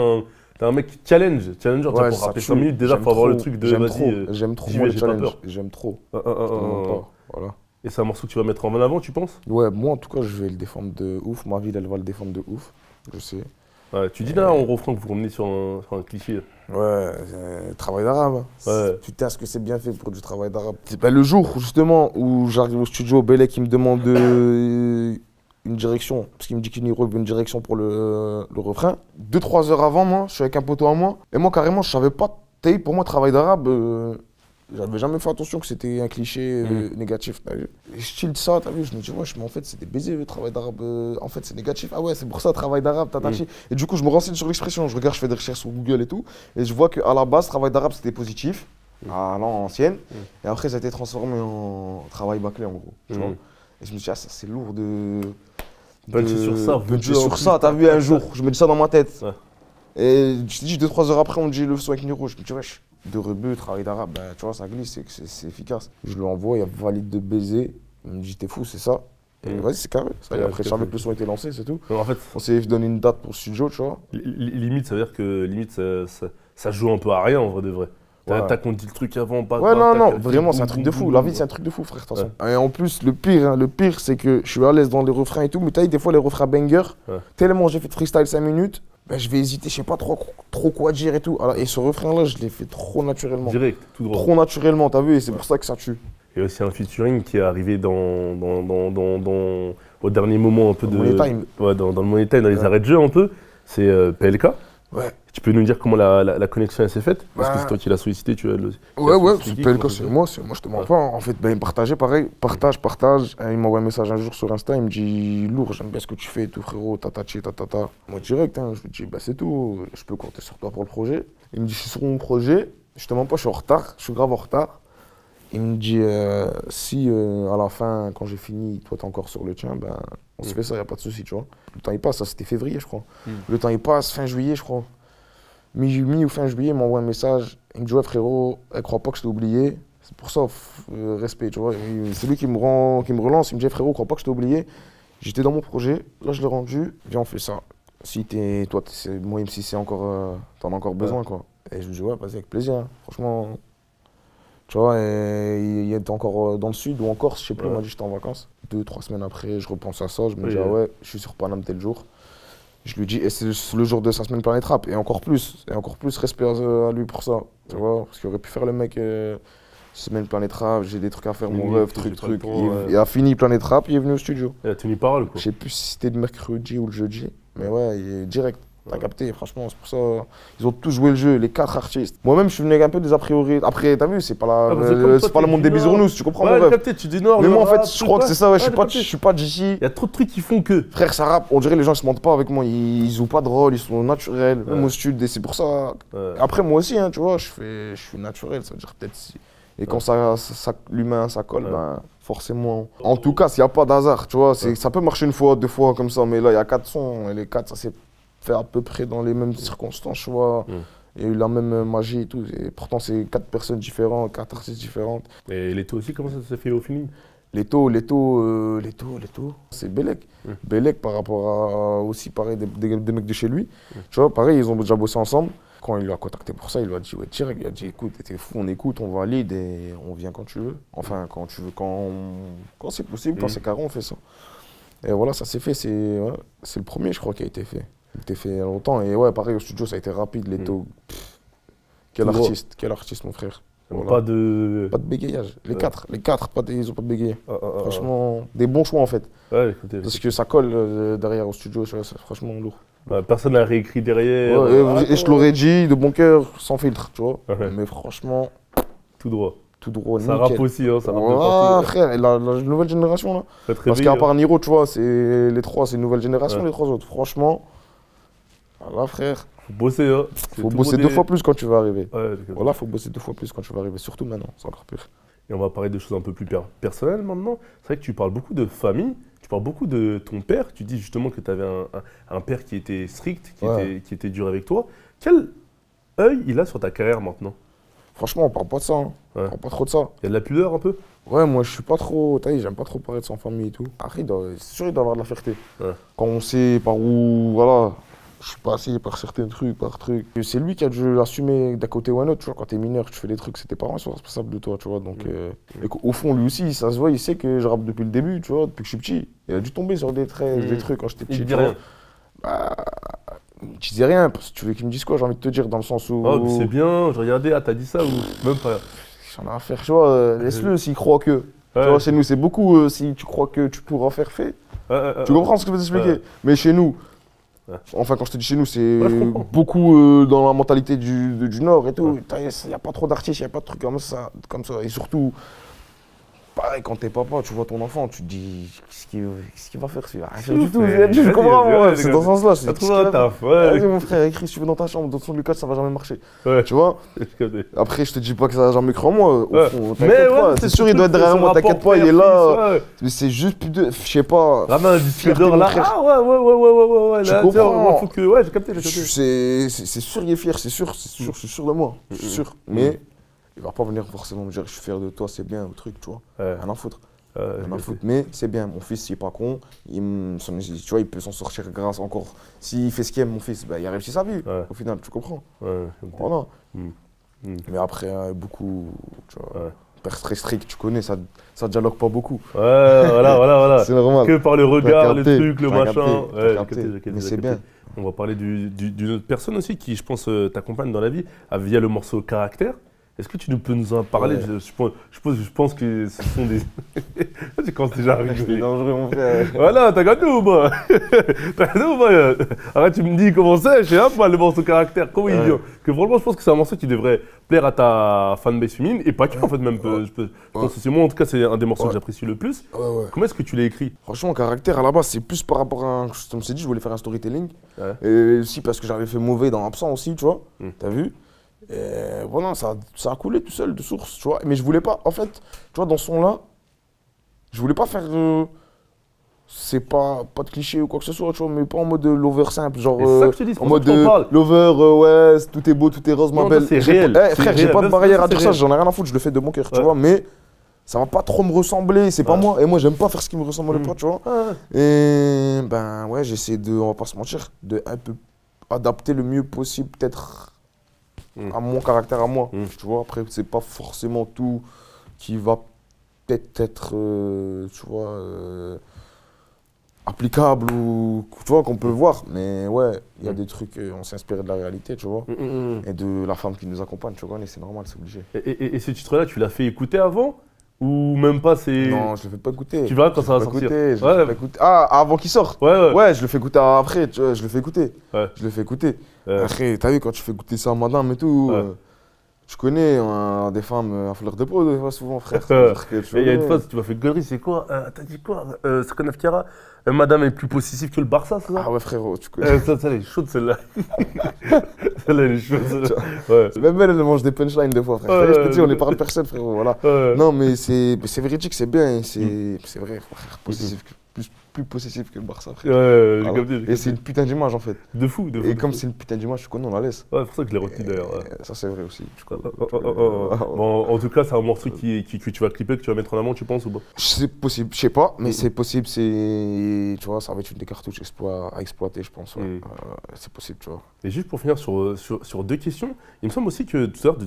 un mec qui challenger, pour rapper 5 minutes, déjà faut avoir le truc de vas-y. J'aime trop moi le challenge, j'aime trop. Voilà. Et c'est un morceau que tu vas mettre en avant, tu penses? Ouais, moi en tout cas, je vais le défendre de ouf. Ma ville, elle va le défendre de ouf. Je sais. Ouais, tu dis là en refrain que vous revenez sur un cliché. Ouais, travail d'arabe. Ouais. Putain, est-ce que c'est bien fait pour du travail d'arabe? Le jour justement où j'arrive au studio, Bellec qui me demande une direction, parce qu'il me dit qu'il veut une direction pour le refrain. 2-3 heures avant, moi, je suis avec un poteau à moi. Et moi, carrément, je savais pas. Pour moi, travail d'arabe. J'avais jamais fait attention que c'était un cliché négatif, t'as vu. Et je chill ça, t'as vu, je me dis, wesh, mais en fait, c'est des baisers, le travail d'arabe. En fait, c'est négatif. Ah ouais, c'est pour ça, travail d'arabe, tatachi. Et du coup, je me renseigne sur l'expression. Je regarde, je fais des recherches sur Google et tout. Et je vois qu'à la base, travail d'arabe, c'était positif, à l'ancienne. Et après, ça a été transformé en travail bâclé, en gros. Tu vois. Et je me dis, ah, ça, c'est lourd de. Sur ça, t'as vu, un jour. Je me dis ça dans ma tête. Et je te dis, 2-3 heures après, on me dit le son avec Niro. Je me dis, wesh. De rebut, travail d'arabe, ben, tu vois, ça glisse, c'est efficace. Je lui envoie, il y a valide de baiser. Il me dit, t'es fou, c'est ça. Et vas-y, c'est carré. Après, je savais que le son était lancé, c'est tout. En fait, on s'est donné une date pour le studio, tu vois. Limite, ça veut dire que ça joue un peu à rien, en vrai de vrai. T'as qu'on dit le truc avant, pas. Ouais, non, vraiment, c'est un truc de fou. La vie, c'est un truc de fou, frère, de toute façon. Et en plus, le pire, c'est que je suis à l'aise dans les refrains et tout, mais t'as des fois, les refrains banger, tellement j'ai fait de freestyle 5 minutes. Ben, je vais hésiter, je sais pas trop quoi dire et tout. Alors, et ce refrain-là, je l'ai fait trop naturellement. Direct, tout droit. Trop naturellement, t'as vu, et c'est pour ça que ça tue. Et aussi un featuring qui est arrivé au dernier moment un peu Money Time. Ouais, dans le Money Time, dans les arrêts de jeu un peu. C'est PLK. Ouais. Tu peux nous dire comment la connexion s'est faite? Parce que c'est toi qui l'as sollicité, tu as le. Ouais, PLK, c'est moi, je te mens pas. En fait, ben, il me partageait pareil, partage. Il m'envoie un message un jour sur Insta, il me dit lourd, j'aime bien ce que tu fais et tout, frérot, tatachi, tatata. Moi, direct, hein, je lui dis, bah c'est tout, je peux compter sur toi pour le projet. Il me dit, je suis sur mon projet, je te mens pas, je suis en retard, je suis grave en retard. Il me dit, si à la fin, quand j'ai fini, toi t'es encore sur le tien, ben on se fait ça, y a pas de souci, tu vois. Le temps il passe, ça c'était février, je crois. Le temps il passe, fin juillet, je crois. Mi ou fin juillet, il m'envoie un message. Il me dit, ouais, frérot, elle croit pas que je t'ai oublié. C'est pour ça, respect, tu vois. C'est lui qui me relance. Il me dit, frérot, crois pas que je t'ai oublié. J'étais dans mon projet, là je l'ai rendu, viens, on fait ça. Si toi, moi, si c'est encore, t'en as encore besoin, quoi. Et je lui dis, ouais, vas-y, avec plaisir. Hein. Franchement, tu vois, il était encore dans le sud ou en Corse, je sais plus, il m'a dit, j'étais en vacances. 2-3 semaines après, je repense à ça, je me dis, ah ouais, je suis sur Paname tel jour. Je lui dis, et c'est le jour de sa semaine Planète Rap, et encore plus respect à lui pour ça, tu vois, parce qu'il aurait pu faire le mec, semaine Planète Rap, j'ai des trucs à faire, mon rêve, truc. Il a fini Planète Rap, il est venu au studio. Il a tenu parole, quoi. Je sais plus si c'était le mercredi ou le jeudi, mais ouais, il est direct. T'as capté, franchement, c'est pour ça. Ils ont tous joué le jeu, les 4 artistes. Moi-même, je suis venu avec un peu des a priori. Après, t'as vu, c'est pas, c'est pas le monde des bisounours, tu comprends mon rêve. Capté, tu dis Nord. Mais moi, en fait, je crois que c'est ça, ouais, je suis pas d'ici. Il y a trop de trucs qui font que. Frère, ça rappe, on dirait les gens ils se mentent pas avec moi, ils jouent pas de rôle, ils sont naturels, même au studio, et c'est pour ça. Après, moi aussi, hein, tu vois, je suis naturel, ça veut dire peut-être si. Et quand l'humain, ça colle, ben forcément. En tout cas, s'il n'y a pas d'hasard, tu vois, ça peut marcher une fois, 2 fois comme ça, mais là, il y a 4 sons, et les 4, ça s'est fait à peu près dans les mêmes circonstances, tu vois. Il y a eu la même magie et tout. Et pourtant, c'est 4 personnes différentes, 4 artistes différentes. Et Leto aussi, comment ça s'est fait au feeling? Leto, c'est Bellec. Bellec par rapport à aussi, pareil, des mecs de chez lui. Tu vois, pareil, ils ont déjà bossé ensemble. Quand il l'a contacté pour ça, il lui a dit, ouais, direct, il a dit, écoute, t'es fou, on écoute, on valide et on vient quand tu veux. Enfin, quand tu veux, quand c'est possible, quand c'est carré, on fait ça. Et voilà, ça s'est fait, c'est le premier, je crois, qui a été fait. Il a été fait il y a longtemps. Et ouais, pareil, au studio, ça a été rapide, Leto. Quel artiste, mon frère. Voilà. Pas de bégayage. Les 4, ils ont pas de bégayé. Franchement, des bons choix en fait. Ouais, écoutez, parce que ça colle derrière au studio, c'est franchement lourd. Personne n'a réécrit derrière. Et je l'aurais dit de bon cœur, sans filtre, tu vois. Mais franchement, tout droit. Tout droit, ça rappe aussi, hein, ça rappe partout. Frère, la nouvelle génération là. Parce qu'à part Niro, tu vois, les 3, c'est une nouvelle génération, les 3 autres. Franchement, voilà frère. Faut bosser, hein. Faut bosser 2 fois plus quand tu vas arriver. Voilà, faut bosser 2 fois plus quand tu vas arriver, surtout maintenant, c'est encore pire. Et on va parler de choses un peu plus personnelles maintenant. C'est vrai que tu parles beaucoup de famille, tu parles beaucoup de ton père. Tu dis justement que tu avais un père qui était strict, qui était dur avec toi. Quel œil il a sur ta carrière maintenant? Franchement, on parle pas de ça. Hein. On parle pas trop de ça. Il y a de la pudeur un peu? Ouais, moi je suis pas trop. J'aime pas trop parler de son famille et tout. Après, c'est sûr, il doit avoir de la fierté. Quand on sait par où. Voilà. Je suis passé par certains trucs, C'est lui qui a dû l'assumer d'un côté ou un autre, tu vois. Quand t'es mineur, tu fais des trucs, c'est tes parents qui sont responsables de toi, tu vois. Donc, et au fond, lui aussi, ça se voit, il sait que je rappe depuis le début, tu vois, depuis que je suis petit. Il a dû tomber sur des traits, des trucs quand j'étais petit. Il dit rien. Bah, je disais rien, parce que tu veux qu'il me dise quoi, j'ai envie de te dire, dans le sens où. Oh, c'est bien, je regardais, t'as dit ça ou même pas? J'en ai à faire, tu vois, laisse-le s'il croit que. Tu vois, chez nous, c'est beaucoup, si tu crois que tu pourras faire fait. Tu comprends ce que je veux t'expliquer? Mais chez nous. Enfin, quand je te dis chez nous, c'est beaucoup dans la mentalité du Nord et tout. Il n'y a pas trop d'artistes, il n'y a pas de trucs comme ça. Et surtout, pareil, quand t'es papa, tu vois ton enfant, tu te dis qu'est-ce qu'il va faire celui-là? Rien du tout. Je comprends, moi, c'est dans ce sens-là. C'est trop un taf. Vas-y, mon frère, écris si tu veux dans ta chambre, dans ton Lucas, ça va jamais marcher. Tu vois? Après, je te dis pas que ça va jamais cru en moi. T'inquiète pas, c'est sûr, il doit être derrière moi, t'inquiète pas, il est là. Mais c'est juste plus de. Je sais pas. Ramène un disque d'or là. Ah ouais. Tu comprends? Faut que. Ouais, j'ai capté. C'est sûr, il est fier, c'est sûr, je suis sûr de moi. Je suis sûr. Mais. Il va pas venir forcément me dire je suis fier de toi, c'est bien, ou truc, tu vois. Rien à foutre. Rien à foutre. Mais c'est bien, mon fils, il est pas con. Tu vois, il peut s'en sortir grâce encore. S'il fait ce qu'il aime, mon fils, bah, il a réussi sa vie, au final, tu comprends. Voilà. Mais après, beaucoup, tu vois. Père très strict, tu connais, ça dialogue pas beaucoup. Voilà. C'est normal. Que par le regard, le truc, le machin. Mais c'est bien. On va parler d'une autre personne aussi qui, je pense, t'accompagne dans la vie via le morceau Caractère. Est-ce que tu peux nous en parler? Je pense que ce sont des. Tu commences déjà à rigoler. C'est dangereux, mon frère. Voilà, t'as gagné ou pas? Arrête, tu me dis comment c'est, je sais pas, le morceau Caractère, comment il vient. Que franchement, je pense que c'est un morceau qui devrait plaire à ta fanbase féminine, et pas que, en fait, même. Je pense que c'est moi, en tout cas, c'est un des morceaux que j'apprécie le plus. Comment est-ce que tu l'as écrit? Franchement, Caractère, à la base, c'est plus par rapport à. Je me suis dit, je voulais faire un storytelling. Et aussi parce que j'avais fait mauvais dans Absent aussi, tu vois. T'as vu? Et voilà, ça a coulé tout seul de source, tu vois. Mais je voulais pas, en fait, tu vois, dans ce son-là, je voulais pas faire. C'est pas de cliché ou quoi que ce soit, tu vois, mais pas en mode lover simple, genre. C'est ça que je te dis, c'est en mode lover, tout est beau, tout est rose, ma belle. C'est réel. Frère, j'ai pas de barrière à dire ça, j'en ai rien à foutre, je le fais de mon cœur, tu vois, mais ça va pas trop me ressembler, c'est pas moi. Et moi, j'aime pas faire ce qui me ressemble pas, tu vois. Et ben ouais, j'essaie de, on va pas se mentir, de un peu adapter le mieux possible, peut-être. À mon caractère à moi, tu vois. Après, c'est pas forcément tout qui va peut-être être, tu vois, applicable ou, tu vois, qu'on peut voir. Mais ouais, il y a des trucs, on s'est inspiré de la réalité, tu vois, et de la femme qui nous accompagne, tu vois, et c'est normal, c'est obligé. Et ce titre-là, tu l'as fait écouter avant Ou même pas, c'est... Non, je le fais pas goûter. Tu verras quand ça va sortir. Ah, avant qu'il sorte. Ouais. Ouais, je le fais goûter après, tu vois, je le fais goûter. Ouais. Je le fais goûter. Après, t'as vu, quand tu fais goûter ça à madame et tout, je connais des femmes à fleur de peau, des fois, souvent, frère. Il y a une fois, tu m'as fait gueulerie, c'est quoi? T'as dit quoi? C'est quoi 9 carats? Madame est plus possessive que le Barça, c'est ça? Ah ouais, frérot, tu connais. Ça, elle est chaude, celle-là. Celle-là, elle est chaude, celle-là. Ouais. Même elle mange des punchlines des fois, frère. Je te dis, on n'est pas de personne, frérot, voilà. Non, mais c'est véridique, c'est bien, c'est vrai, frère. Possessif, plus possessif que le Barça, frère. Ouais, j'ai capté. Et c'est une putain d'image, en fait. De fou. Et comme c'est une putain d'image, tu connais, on la laisse. Ouais, c'est pour ça que je l'ai retenu, d'ailleurs. Ça, c'est vrai aussi. Bon, en tout cas, c'est un morceau que tu vas clipper, que tu vas mettre en avant, tu penses, ou pas? C'est possible, je sais pas, mais c'est possible, tu vois, ça va être une des cartouches à exploiter, je pense. C'est possible, tu vois. Et juste pour finir sur 2 questions, il me semble aussi que tout à l'heure,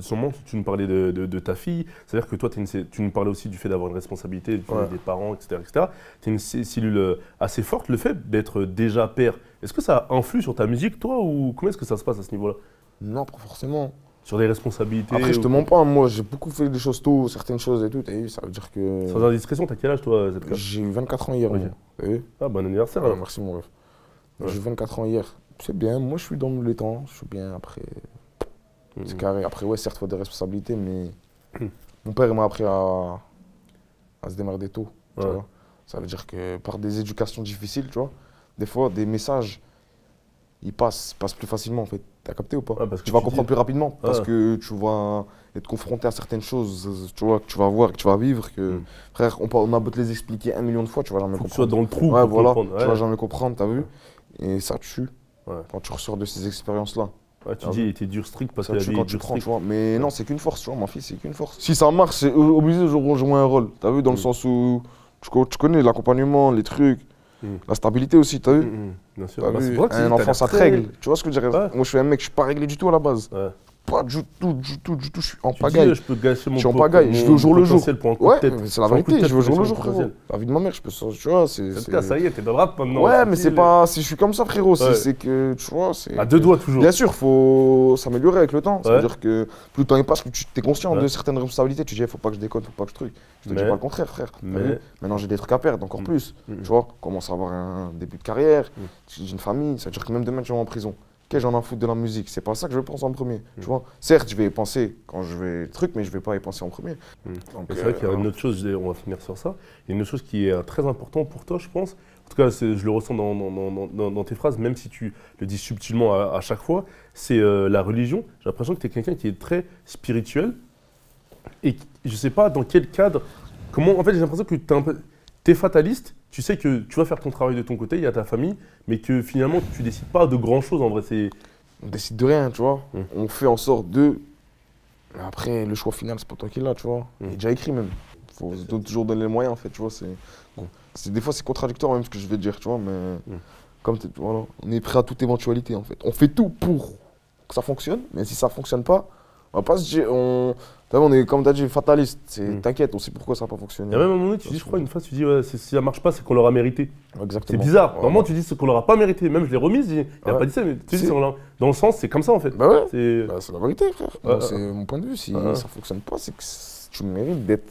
tu nous parlais de ta fille, c'est-à-dire que toi, tu nous parlais aussi du fait d'avoir une responsabilité, des parents, etc. Tu as une cellule assez forte, le fait d'être déjà père. Est-ce que ça influe sur ta musique, toi, ou comment est-ce que ça se passe à ce niveau-là? Non, pas forcément. Sur des responsabilités? Après, je te mens pas, moi, j'ai beaucoup fait des choses tôt, certaines choses et tout, t'as vu, ça veut dire que... Sans indiscrétion, t'as quel âge, toi, ZK? J'ai eu 24 ans hier, Ok. t'as vu? Ah, bon anniversaire, Ouais, alors. merci, mon ref. J'ai eu 24 ans hier. C'est bien, moi, je suis dans les temps, je suis bien, après... C'est carré. Après, ouais, certes, il faut des responsabilités, mais... Mon père, il m'a appris à se démerder tôt, tu vois. Ça veut dire que par des éducations difficiles, tu vois, des fois, des messages, ils passent plus facilement, en fait. T'as capté ou pas? Parce que tu vas comprendre plus rapidement, parce que tu vas être confronté à certaines choses, tu vois, que tu vas voir, que tu vas vivre, que... Frère, on a beau te les expliquer 1 million de fois, tu vas jamais comprendre. Tu sois dans le trou pour voilà, comprendre. Tu vas jamais comprendre, t'as vu? Et ça tue, quand tu ressors de ces expériences-là. Ouais, tu dis, il était dur strict parce Ça qu'il tue avait quand tu prends, tu vois. Mais non, c'est qu'une force, tu vois, ma fille, c'est qu'une force. Si ça marche, c'est obligé de jouer un rôle, t'as vu, dans le sens où tu connais l'accompagnement, les trucs, la stabilité aussi, t'as vu? Bien sûr. T'as vu, un enfant, ça te règle. Tu vois ce que je veux dire? Moi, je suis un mec, je suis pas réglé du tout à la base. Pas du tout, je suis en pagaille. Je peux gâcher mon Je suis en pagaille, je veux au jour le jour. Ouais, c'est la vérité, je veux au jour le jour, frérot. La vie de ma mère, je peux ça, tu vois, c'est... Ça y est, t'es dans le rap maintenant. Ouais, mais c'est pas... Si je suis comme ça, frérot, c'est que, tu vois, c'est... À 2 doigts toujours. Bien sûr, faut s'améliorer avec le temps. Ça veut dire que plus le temps il passe, plus tu es conscient de certaines responsabilités. Tu dis, faut pas que je déconne, faut pas que je truc. Je te dis pas le contraire, frère. Maintenant, j'ai des trucs à perdre, encore plus. Tu vois, commence à avoir un début de carrière, j'ai une famille, ça veut dire que même demain, tu vas en prison. J'en ai foutre de la musique, c'est pas ça que je pense en premier, tu vois. Certes, je vais y penser quand je vais truc, mais je vais pas y penser en premier. C'est vrai qu'il y a une autre chose, on va finir sur ça, il y a une autre chose qui est très importante pour toi, je pense. En tout cas, je le ressens dans tes phrases, même si tu le dis subtilement à chaque fois, c'est la religion. J'ai l'impression que tu es quelqu'un qui est très spirituel et je sais pas dans quel cadre, comment, en fait j'ai l'impression que tu es fataliste. Tu sais que tu vas faire ton travail de ton côté, il y a ta famille, mais que finalement, tu décides pas de grand-chose en vrai. On décide de rien, tu vois. On fait en sorte de... Après, le choix final, c'est pas toi qui l'as, tu vois. Il est déjà écrit même. Il faut toujours donner les moyens, en fait, tu vois. Des fois, c'est contradictoire même ce que je vais te dire, tu vois, mais... Comme voilà, on est prêt à toute éventualité, en fait. On fait tout pour que ça fonctionne, mais si ça fonctionne pas, on va pas se dire... On est, comme tu as dit, fataliste. T'inquiète, on sait pourquoi ça n'a pas fonctionné. Il y a même un moment donné, tu dis, je crois, une fois, tu dis, ouais, si ça marche pas, c'est qu'on l'aura mérité. Exactement. C'est bizarre. Normalement, tu dis, c'est qu'on l'aura pas mérité. Même je l'ai remise, il n'a pas dit ça, mais tu dis, dans le sens, c'est comme ça en fait. Bah ouais. C'est la vérité, frère. C'est mon point de vue. Si ça fonctionne pas, c'est que tu mérites d'être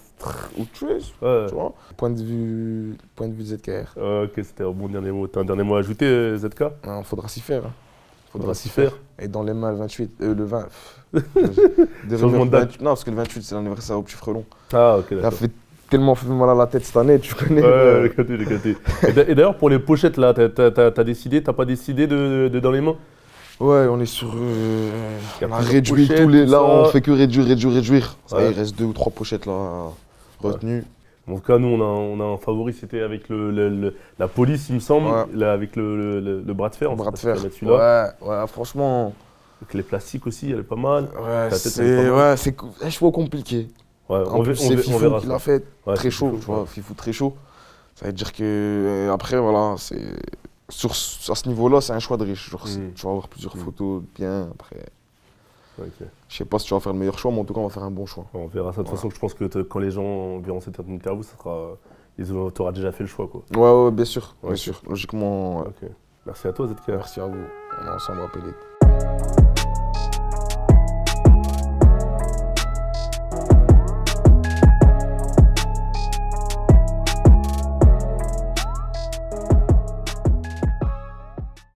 où tu es. Tu vois. Point de vue ZKR. Ok, c'était un bon dernier mot. T'as un dernier mot à ajouter, ZK? Faudra s'y faire. Faudra s'y faire. Et dans les mains, le 28, le 20. Changement de date. Non, parce que le 28, c'est l'anniversaire au petit frelon. Ah, ok, d'accord. Il a tellement fait mal à la tête cette année, tu connais. Ouais, j'ai capté. Et d'ailleurs, pour les pochettes, là, t'as pas décidé de dans les mains? Ouais, on est sur... on a réduit tous les... Là, on fait que réduire. Ça, il reste 2 ou 3 pochettes, là, retenues. En tout cas, nous, on a un favori, c'était avec la police, il me semble, là, avec le bras de fer. Le bras de fer. Ouais, franchement... Avec les plastiques aussi, elle est pas mal. Ouais, c'est un choix compliqué. Ouais, c'est Fifou qui l'a fait, ouais, très chaud, tu vois, Fifou très chaud. Ça veut dire que, après, voilà, c'est... À ce niveau-là, c'est un choix de riche. Genre, tu vas avoir plusieurs photos bien, après... Okay. Je sais pas si tu vas faire le meilleur choix, mais en tout cas, on va faire un bon choix. On verra ça. De toute façon, je pense que quand les gens verront cette interview, tu auras déjà fait le choix, quoi. Ouais, bien sûr, bien sûr. Logiquement. Okay. Merci à toi, ZK. Merci à vous. On est ensemble à Pellet.